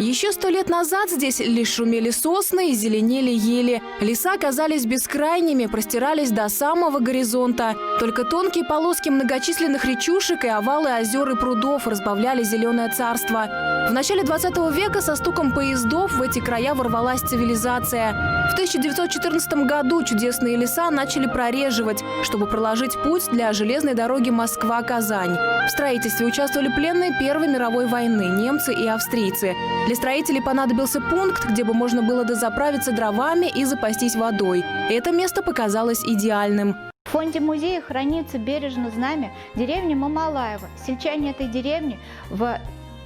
Еще 100 лет назад здесь лишь шумели сосны и зеленели ели. Леса казались бескрайними, простирались до самого горизонта. Только тонкие полоски многочисленных речушек и овалы озер и прудов разбавляли зеленое царство. В начале 20 века со стуком поездов в эти края ворвалась цивилизация. В 1914 году чудесные леса начали прореживать, чтобы проложить путь для железной дороги Москва-Казань. В строительстве участвовали пленные Первой мировой войны, немцы и австрийцы. Для строителей понадобился пункт, где бы можно было дозаправиться дровами и запастись водой. Это место показалось идеальным. В фонде музея хранится бережно знамя деревни Мамалаева. Сельчане этой деревни в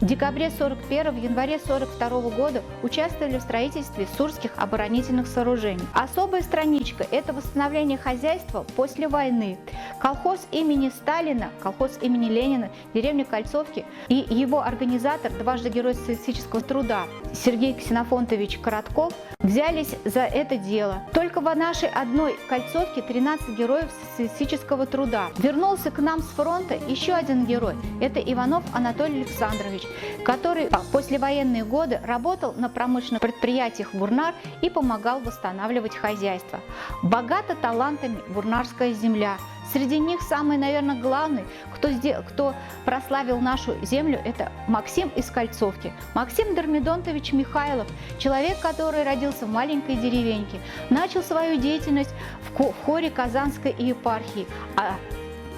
декабре 41 в январе 42 года участвовали в строительстве сурских оборонительных сооружений. Особая страничка – это восстановление хозяйства после войны. Колхоз имени Сталина, колхоз имени Ленина, деревня Кольцовки и его организатор, дважды Герой социалистического труда Сергей Ксенофонтович Коротков взялись за это дело. Только в нашей одной Кольцовке 13 героев социалистического труда. Вернулся к нам с фронта еще один герой – это Иванов Анатолий Александрович, который в послевоенные годы работал на промышленных предприятиях Бурнар и помогал восстанавливать хозяйство. Богата талантами бурнарская земля. Среди них самый, наверное, главный, кто прославил нашу землю, это Максим из Кольцовки. Максим Дормидонтович Михайлов, человек, который родился в маленькой деревеньке, начал свою деятельность в хоре Казанской епархии, а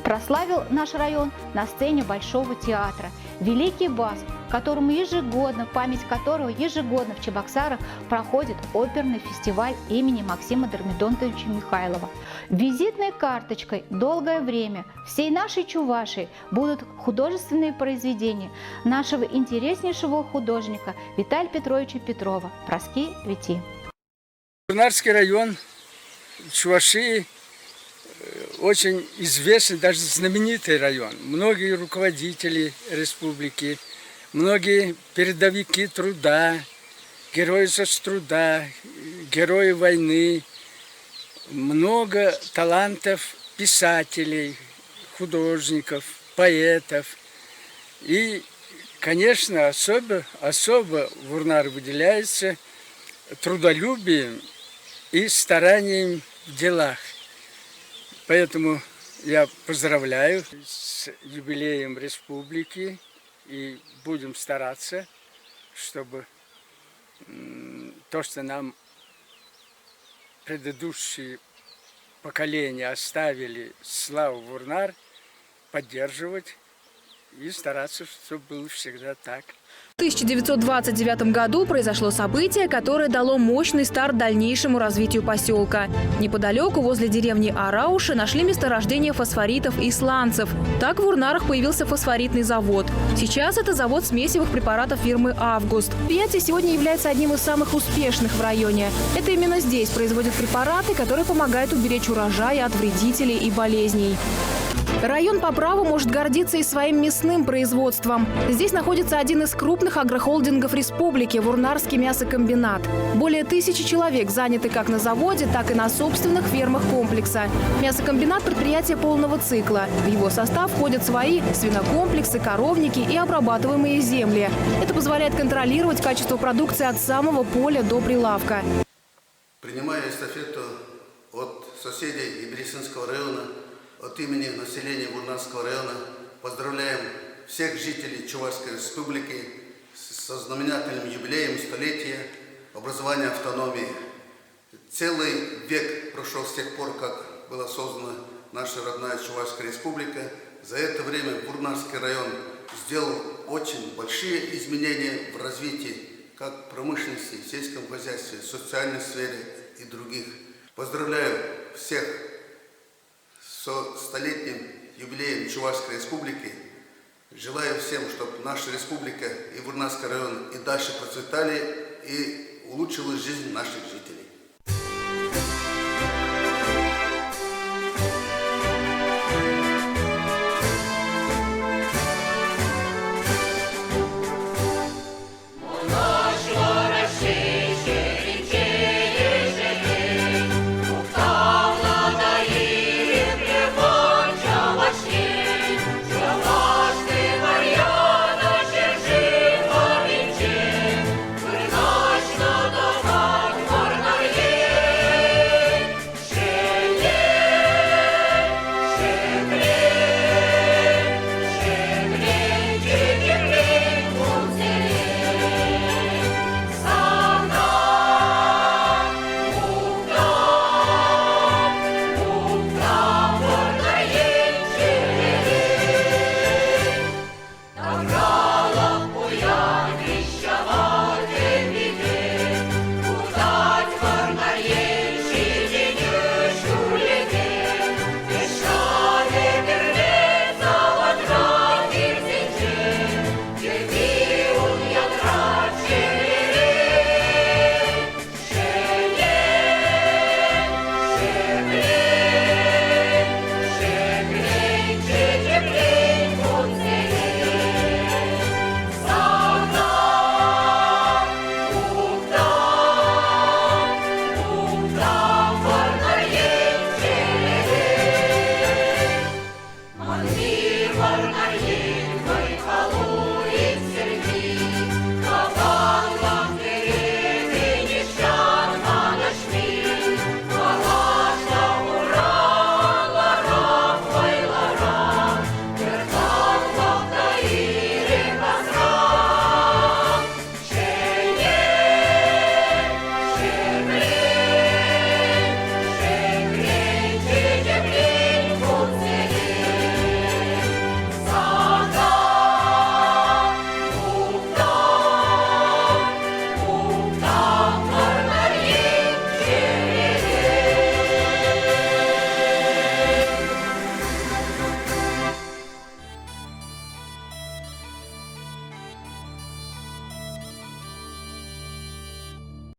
прославил наш район на сцене Большого театра. Великий бас, которому ежегодно, память которого ежегодно в Чебоксарах проходит оперный фестиваль имени Максима Дормидонтовича Михайлова. Визитной карточкой долгое время всей нашей Чувашии будут художественные произведения нашего интереснейшего художника Виталия Петровича Петрова «Проски Вити». Бурнарский район Чувашии очень известный, даже знаменитый район. Многие руководители республики, многие передовики труда, герои соцтруда, герои войны, много талантов писателей, художников, поэтов. И, конечно, особо Бурнар выделяется трудолюбием и старанием в делах. Поэтому я поздравляю с юбилеем республики и будем стараться, чтобы то, что нам предыдущие поколения оставили славу Бурнар, поддерживать и стараться, чтобы было всегда так. В 1929 году произошло событие, которое дало мощный старт дальнейшему развитию поселка. Неподалеку, возле деревни Арауши, нашли месторождение фосфоритов и сланцев. Так в Бурнарах появился фосфоритный завод. Сейчас это завод смесевых препаратов фирмы «Август». Предприятие сегодня является одним из самых успешных в районе. Это именно здесь производят препараты, которые помогают уберечь урожай от вредителей и болезней. Район по праву может гордиться и своим мясным производством. Здесь находится один из крупных агрохолдингов республики – Бурнарский мясокомбинат. Более 1000 человек заняты как на заводе, так и на собственных фермах комплекса. Мясокомбинат – предприятие полного цикла. В его состав входят свои свинокомплексы, коровники и обрабатываемые земли. Это позволяет контролировать качество продукции от самого поля до прилавка. Принимая эстафету от соседей Ибрисинского района, от имени населения Бурнарского района поздравляем всех жителей Чувашской республики со знаменательным юбилеем столетия образования автономии. Целый век прошел с тех пор, как была создана наша родная Чувашская республика. За это время Бурнарский район сделал очень большие изменения в развитии как промышленности, сельском хозяйстве, социальной сфере и других. Поздравляю всех со столетним юбилеем Чувашской республики. Желаю всем, чтобы наша республика и Бурнарский район и дальше процветали и улучшила жизнь наших